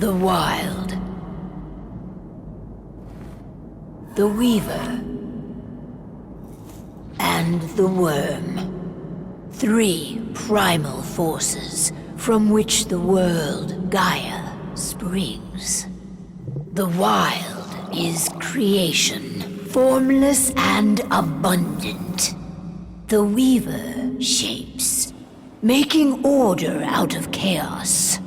The Wild. The Weaver. And the Worm. 3 primal forces from which the world, Gaia, springs. The Wild is creation, formless and abundant. The Weaver shapes, making order out of chaos.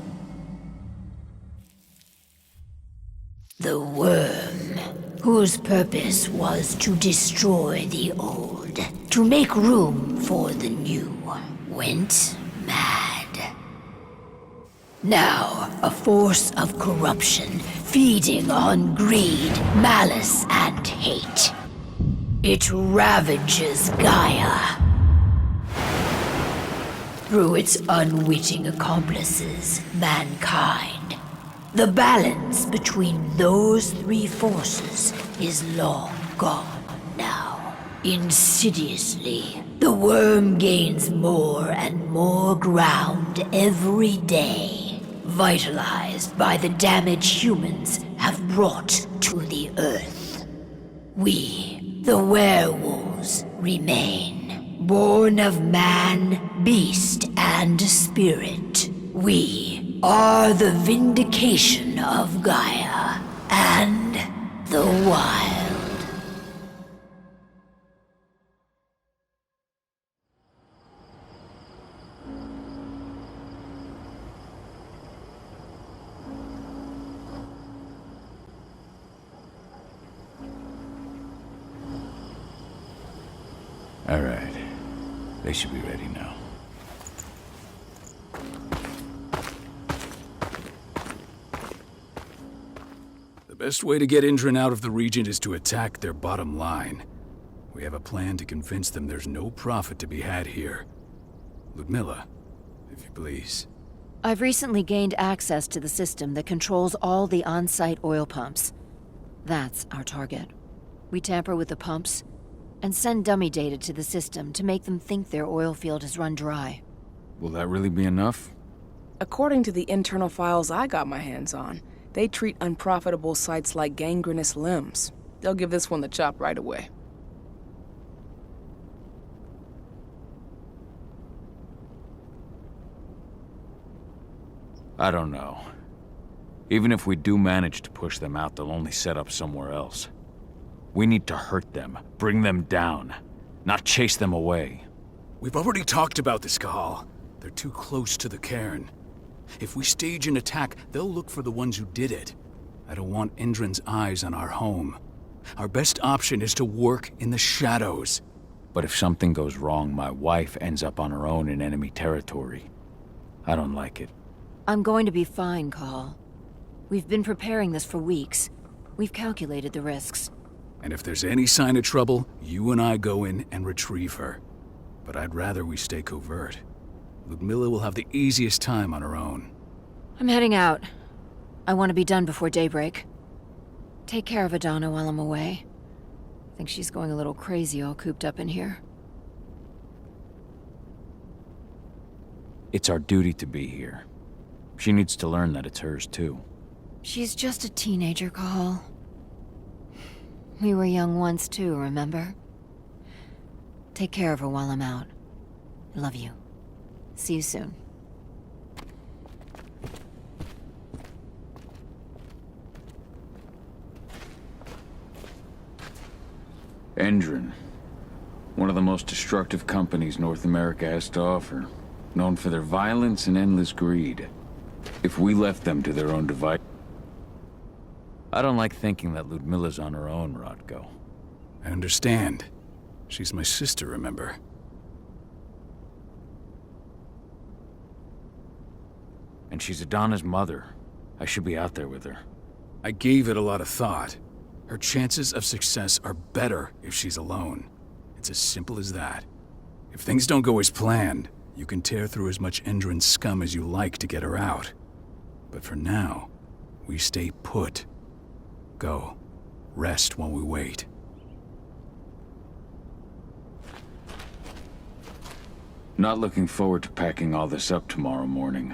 The Worm, whose purpose was to destroy the old, to make room for the new, went mad. Now, a force of corruption, feeding on greed, malice, and hate. It ravages Gaia. Through its unwitting accomplices, mankind. The balance between those 3 forces is long gone now. Insidiously, the Worm gains more and more ground every day, vitalized by the damage humans have brought to the Earth. We, the werewolves, remain, born of man, beast, and spirit. We are the vindication of Gaia and the Wild. All right. They should be ready now. The best way to get Indran out of the region is to attack their bottom line. We have a plan to convince them there's no profit to be had here. Ludmilla, if you please. I've recently gained access to the system that controls all the on-site oil pumps. That's our target. We tamper with the pumps and send dummy data to the system to make them think their oil field has run dry. Will that really be enough? According to the internal files I got my hands on, they treat unprofitable sites like gangrenous limbs. They'll give this one the chop right away. I don't know. Even if we do manage to push them out, they'll only set up somewhere else. We need to hurt them, bring them down, not chase them away. We've already talked about this, Cahal. They're too close to the cairn. If we stage an attack, they'll look for the ones who did it. I don't want Indran's eyes on our home. Our best option is to work in the shadows. But if something goes wrong, my wife ends up on her own in enemy territory. I don't like it. I'm going to be fine, Call. We've been preparing this for weeks. We've calculated the risks. And if there's any sign of trouble, you and I go in and retrieve her. But I'd rather we stay covert. Ludmilla will have the easiest time on her own. I'm heading out. I want to be done before daybreak. Take care of Adana while I'm away. I think she's going a little crazy all cooped up in here. It's our duty to be here. She needs to learn that it's hers too. She's just a teenager, Call. We were young once too, remember? Take care of her while I'm out. I love you. See you soon. Indran. One of the most destructive companies North America has to offer. Known for their violence and endless greed. If we left them to their own device... I don't like thinking that Ludmilla's on her own, Rodko. I understand. She's my sister, remember? And she's Adana's mother. I should be out there with her. I gave it a lot of thought. Her chances of success are better if she's alone. It's as simple as that. If things don't go as planned, you can tear through as much Indran scum as you like to get her out. But for now, we stay put. Go. Rest while we wait. Not looking forward to packing all this up tomorrow morning.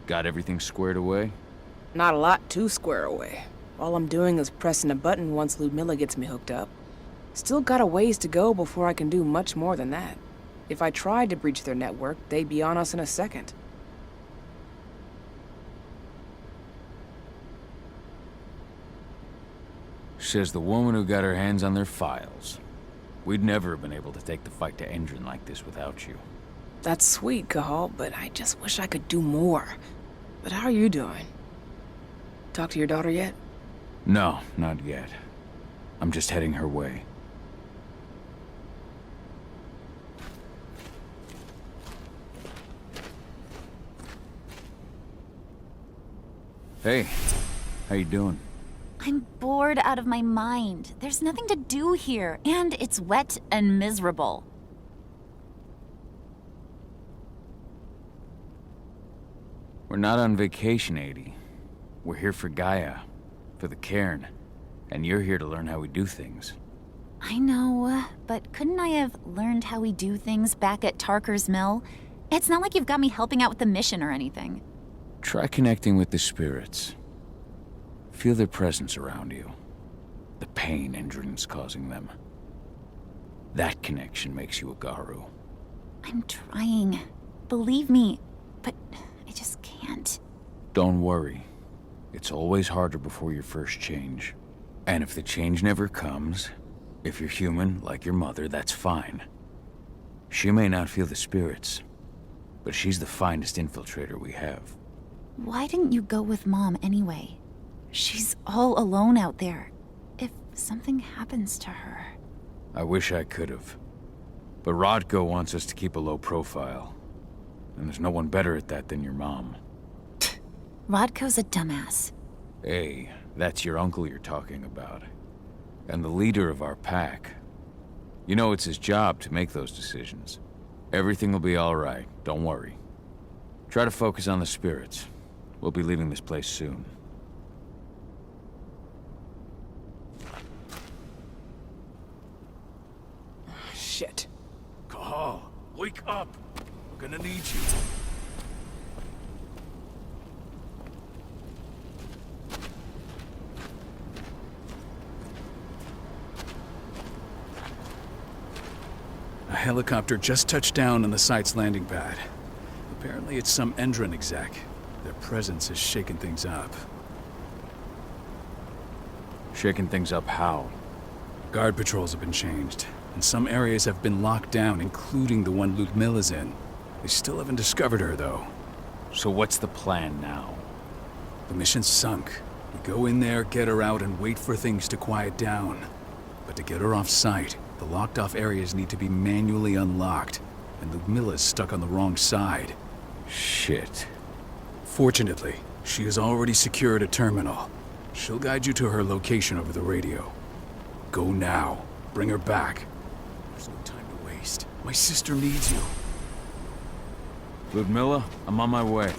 Got everything squared away? Not a lot to square away. All I'm doing is pressing a button once Ludmilla gets me hooked up. Still got a ways to go before I can do much more than that. If I tried to breach their network, they'd be on us in a second. Says the woman who got her hands on their files. We'd never have been able to take the fight to Endron like this without you. That's sweet, Cahal, but I just wish I could do more. But how are you doing? Talk to your daughter yet? No, not yet. I'm just heading her way. Hey, how you doing? I'm bored out of my mind. There's nothing to do here, and it's wet and miserable. We're not on vacation, Adie. We're here for Gaia, for the cairn, and you're here to learn how we do things. I know, but couldn't I have learned how we do things back at Tarker's Mill? It's not like you've got me helping out with the mission or anything. Try connecting with the spirits. Feel their presence around you. The pain Endron's causing them. That connection makes you a Garu. I'm trying. Believe me, but I just can't. Don't worry. It's always harder before your first change. And if the change never comes, if you're human, like your mother, that's fine. She may not feel the spirits, but she's the finest infiltrator we have. Why didn't you go with Mom anyway? She's all alone out there. If something happens to her... I wish I could have. But Rodko wants us to keep a low profile. And there's no one better at that than your mom. Rodko's a dumbass. Hey, that's your uncle you're talking about. And the leader of our pack. You know it's his job to make those decisions. Everything will be all right, don't worry. Try to focus on the spirits. We'll be leaving this place soon. Shit. Cahal, wake up! We're gonna need you. A helicopter just touched down on the site's landing pad. Apparently it's some Endron exec. Their presence has shaken things up. Shaking things up how? Guard patrols have been changed, and some areas have been locked down, including the one Ludmilla's in. They still haven't discovered her, though. So what's the plan now? The mission's sunk. We go in there, get her out, and wait for things to quiet down. But to get her off-site, the locked-off areas need to be manually unlocked, and Ludmilla's stuck on the wrong side. Shit. Fortunately, she has already secured a terminal. She'll guide you to her location over the radio. Go now. Bring her back. There's no time to waste. My sister needs you. Ludmilla, I'm on my way.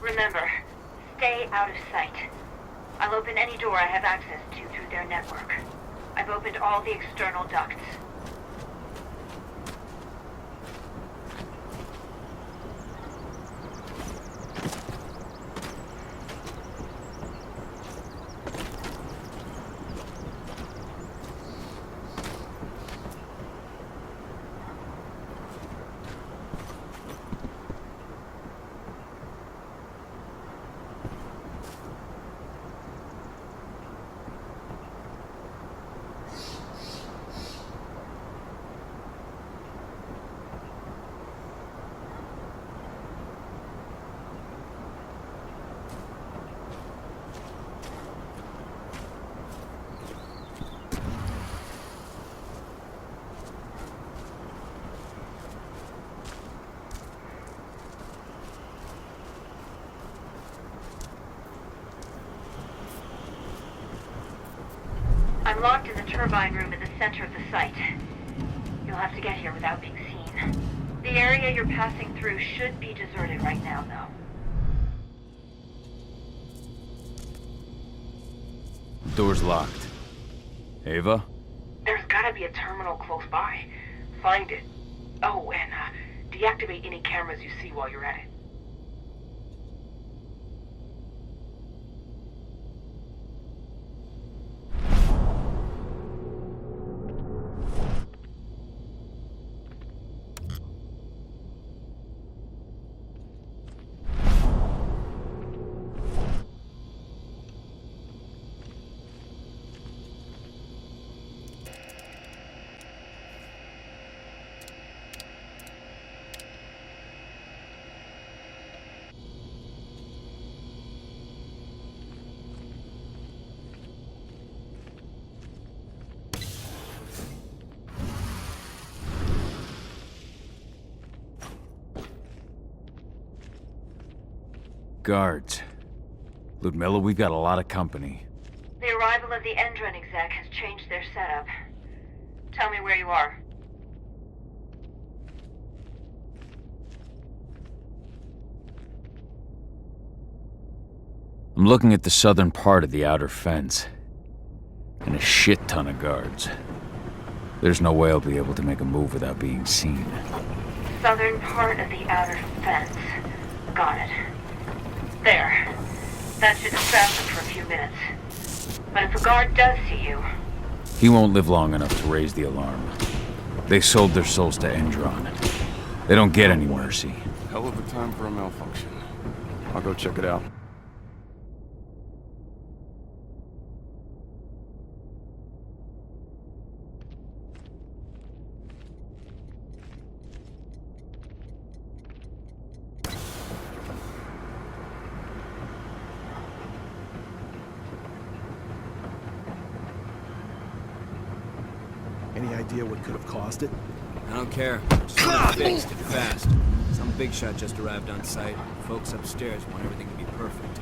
Remember, stay out of sight. I'll open any door I have access to through their network. I've opened all the external ducts. I'm locked in the turbine room in the center of the site. You'll have to get here without being seen. The area you're passing through should be deserted right now, though. Door's locked. Ava? There's gotta be a terminal close by. Find it. Oh, and deactivate any cameras you see while you're at it. Guards. Ludmilla, we've got a lot of company. The arrival of the Endron exec has changed their setup. Tell me where you are. I'm looking at the southern part of the outer fence. And a shit ton of guards. There's no way I'll be able to make a move without being seen. Southern part of the outer fence. Got it. There. That should distract them for a few minutes. But if a guard does see you... He won't live long enough to raise the alarm. They sold their souls to Endron. They don't get any mercy. Hell of a time for a malfunction. I'll go check it out. Any idea what could have caused it? I don't care. Just want it fixed and fast. Some big shot just arrived on site. Folks upstairs want everything to be perfect.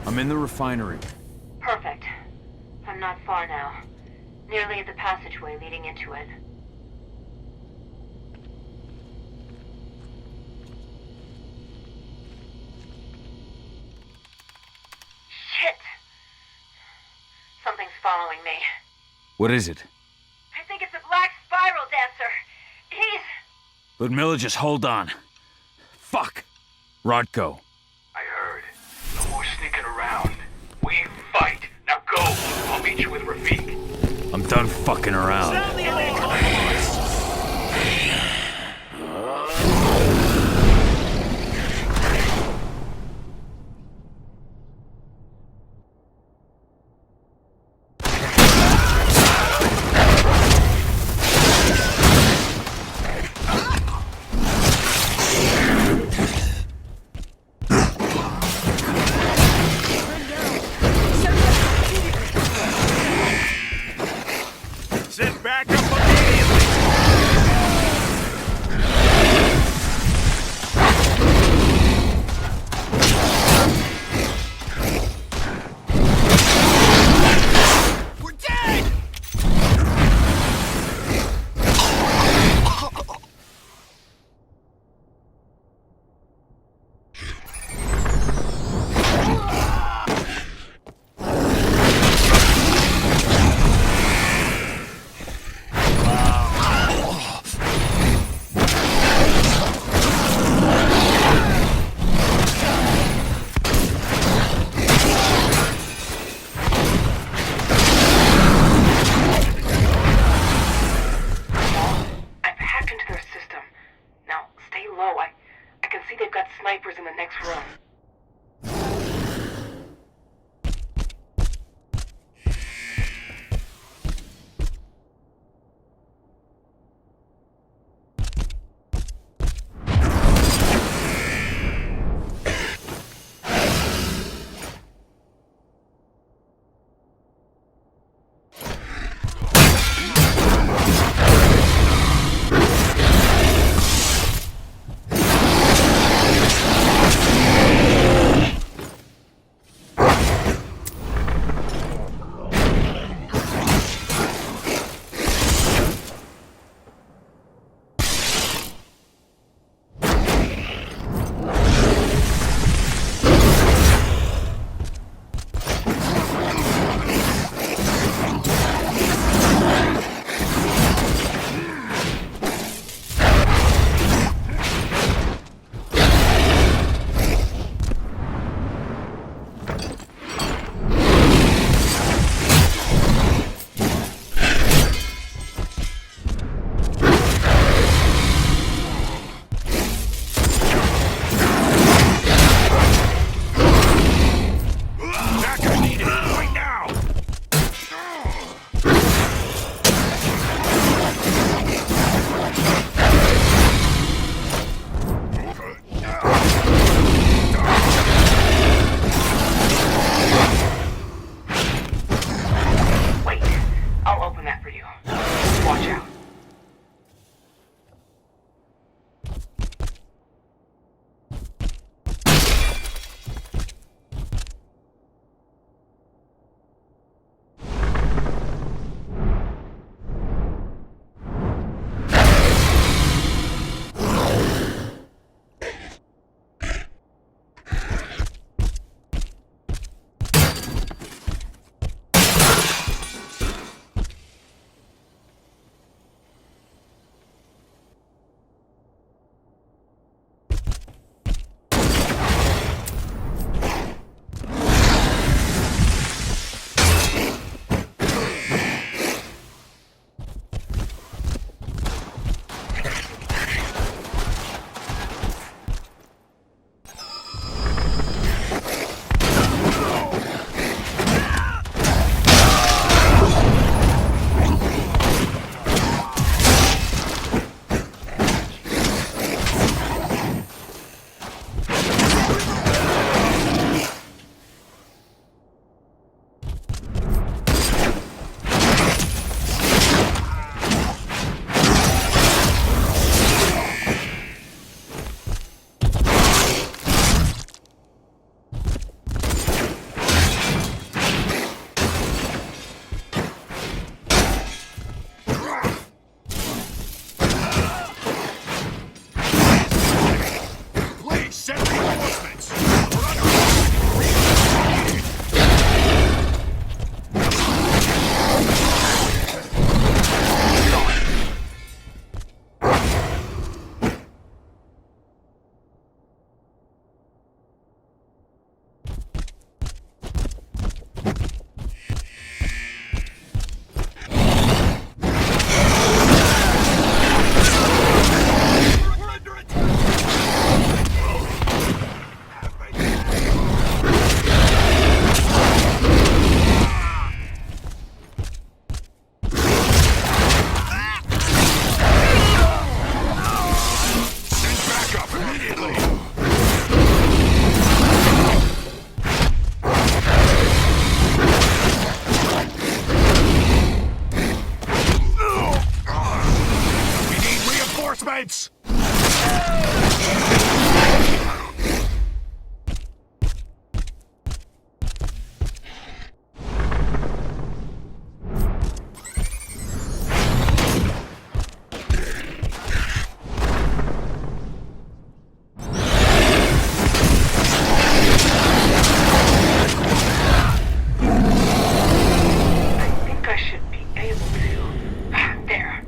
I'm in the refinery. Perfect. I'm not far now. Nearly at the passageway leading into it. Shit! Something's following me. What is it? I think it's a black spiral dancer. He's... Ludmilla, just hold on. Fuck! Rodko. I heard. No more sneaking around. We fight. Now go. I'll meet you with Rafik. I'm done fucking around. Sit back up immediately. We're dead! I've hacked into their system. Now, stay low. I can see they've got snipers in the next room. We need reinforcements! I think I should be able to. There.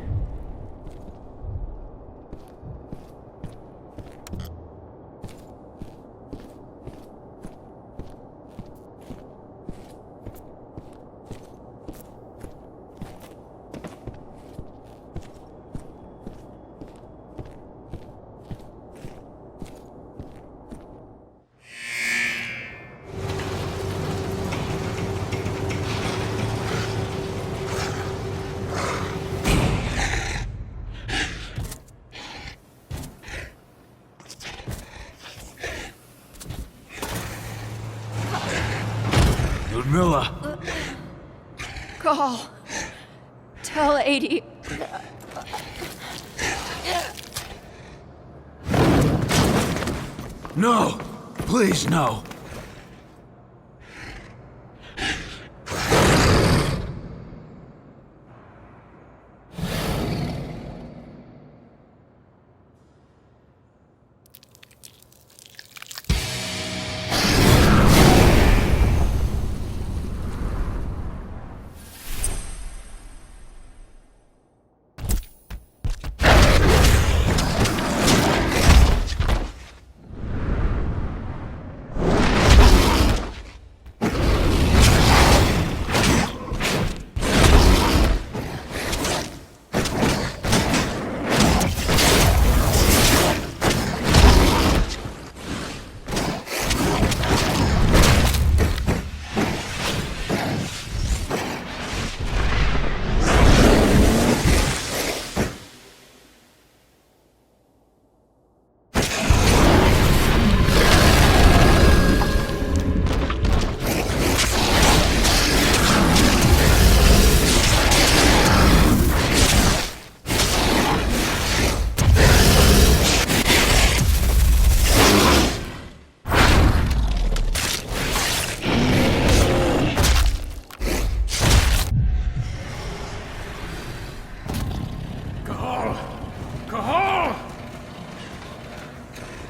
Ludmilla! Call. Tell 80. No! Please, no!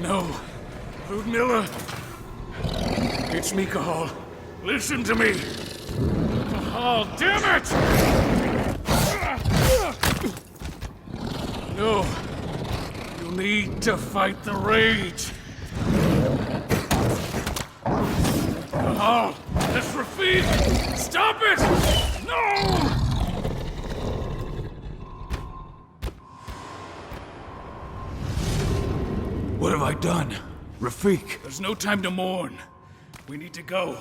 No. Ludmilla. It's me, Cahal. Listen to me. Cahal, damn it! No. You need to fight the rage. Cahal, that's Rafik! Stop it! No! What have I done? Rafik! There's no time to mourn. We need to go.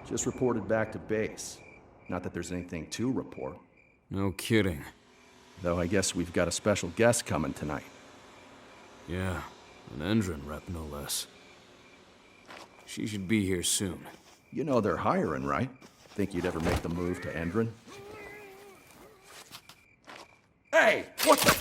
Just reported back to base. Not that there's anything to report. No kidding. Though I guess we've got a special guest coming tonight. Yeah, an Endron rep, no less. She should be here soon. You know they're hiring, right? Think you'd ever make the move to Endron? Hey! What the...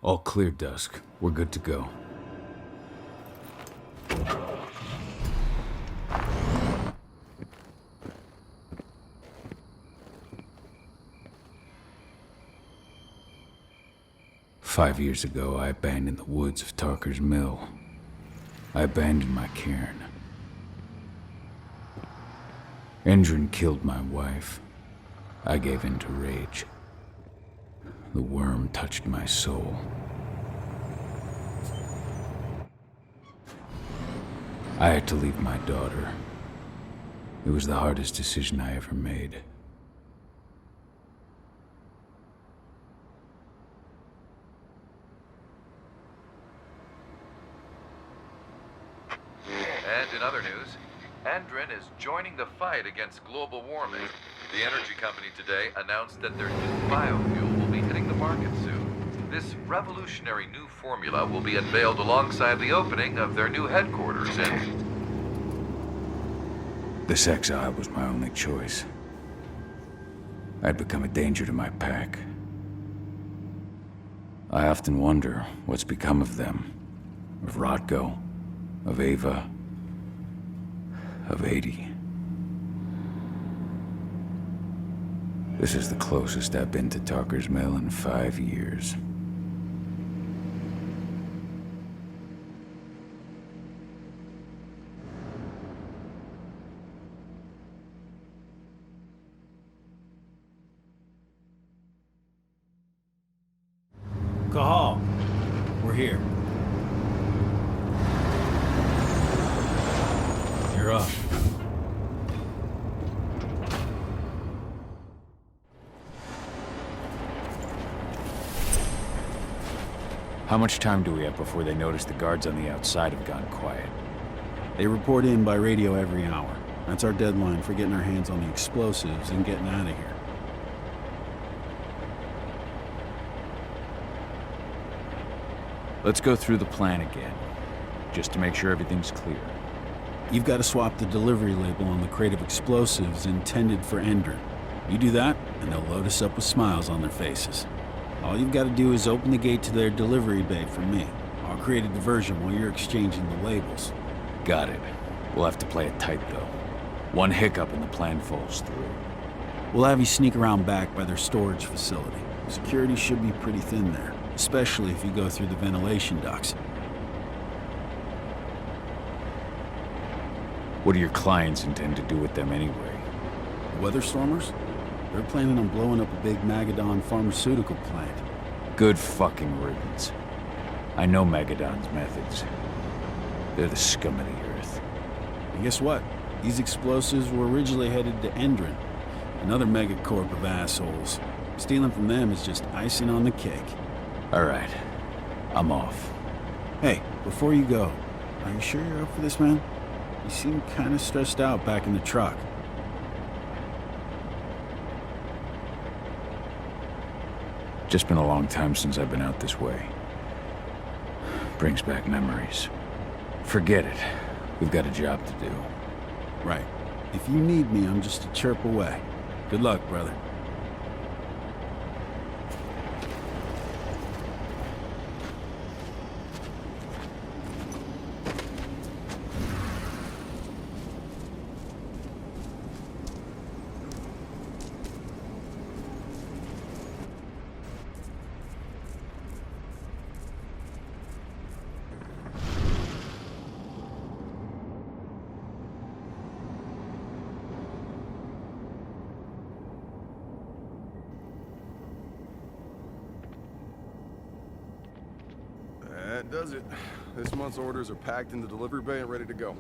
All clear, Dusk. We're good to go. Five years ago, I abandoned the woods of Tarker's Mill. I abandoned my cairn. Endrin killed my wife. I gave in to rage. The worm touched my soul. I had to leave my daughter. It was the hardest decision I ever made. And in other news, Endrin is joining the fight against global warming. The energy company today announced that their new biofuel will be hitting the market soon. This revolutionary new formula will be unveiled alongside the opening of their new headquarters in... This exile was my only choice. I'd become a danger to my pack. I often wonder what's become of them. Of Rotko, of Ava, of 80. This is the closest I've been to Tarker's Mill in 5 years. Cahal, we're here. You're up. How much time do we have before they notice the guards on the outside have gone quiet? They report in by radio every hour. That's our deadline for getting our hands on the explosives and getting out of here. Let's go through the plan again, just to make sure everything's clear. You've got to swap the delivery label on the crate of explosives intended for Endrin. You do that, and they'll load us up with smiles on their faces. All you've got to do is open the gate to their delivery bay for me. I'll create a diversion while you're exchanging the labels. Got it. We'll have to play it tight, though. One hiccup and the plan falls through. We'll have you sneak around back by their storage facility. Security should be pretty thin there, especially if you go through the ventilation ducts. What do your clients intend to do with them anyway? Weatherstormers? They're planning on blowing up a big Magadon pharmaceutical plant. Good fucking riddance. I know Magadon's methods. They're the scum of the earth. And guess what? These explosives were originally headed to Endrin, another megacorp of assholes. Stealing from them is just icing on the cake. All right. I'm off. Hey, before you go, are you sure you're up for this, man? You seem kind of stressed out back in the truck. Just been a long time since I've been out this way. Brings back memories. Forget it. We've got a job to do. Right. If you need me, I'm just a chirp away. Good luck, brother. That does it. This month's orders are packed in the delivery bay and ready to go.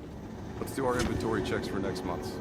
Let's do our inventory checks for next month's.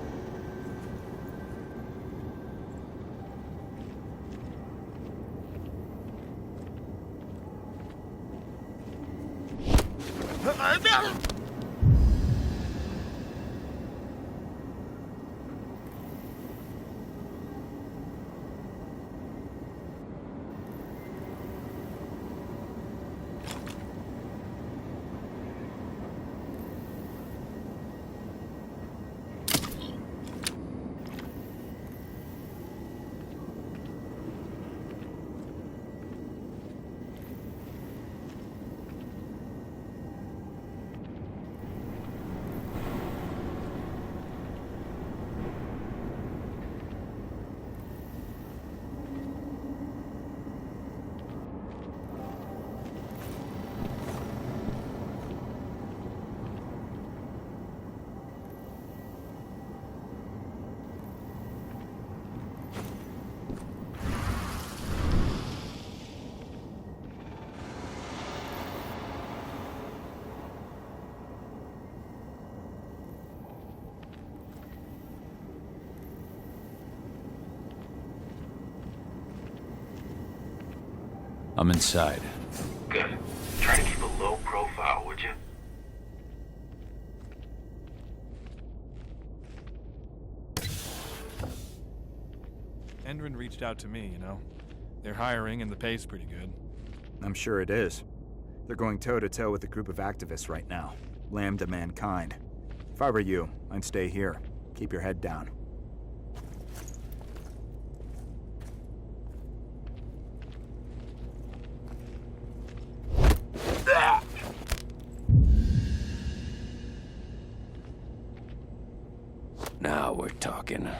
I'm inside. Good. Try to keep a low profile, would you? Endrin reached out to me, you know. They're hiring and the pay's pretty good. I'm sure it is. They're going toe-to-toe with a group of activists right now. Lambda Mankind. If I were you, I'd stay here. Keep your head down. Now we're talking.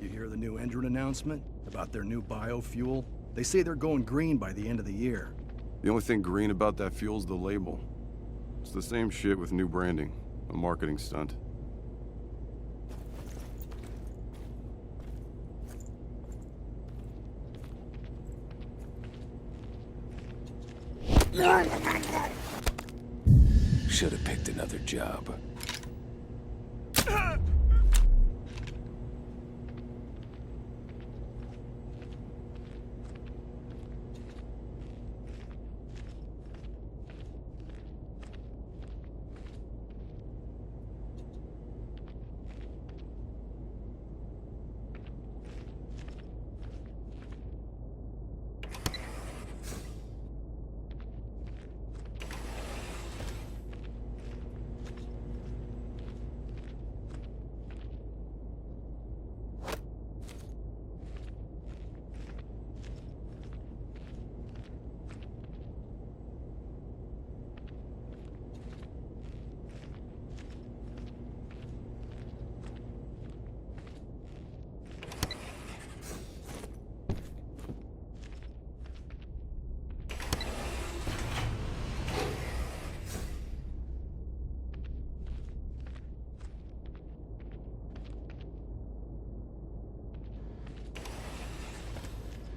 You hear the new Endrin announcement about their new biofuel? They say they're going green by the end of the year. The only thing green about that fuel's the label. It's the same shit with new branding. A marketing stunt. Should have picked another job.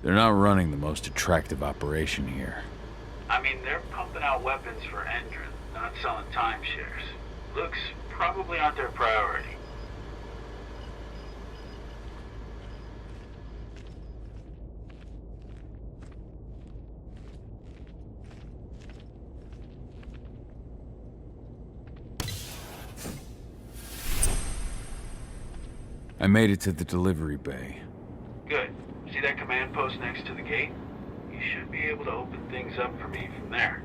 They're not running the most attractive operation here. I mean, they're pumping out weapons for Endrin, not selling timeshares. Looks probably aren't their priority. I made it to the delivery bay. Good. See that command post next to the gate? You should be able to open things up for me from there.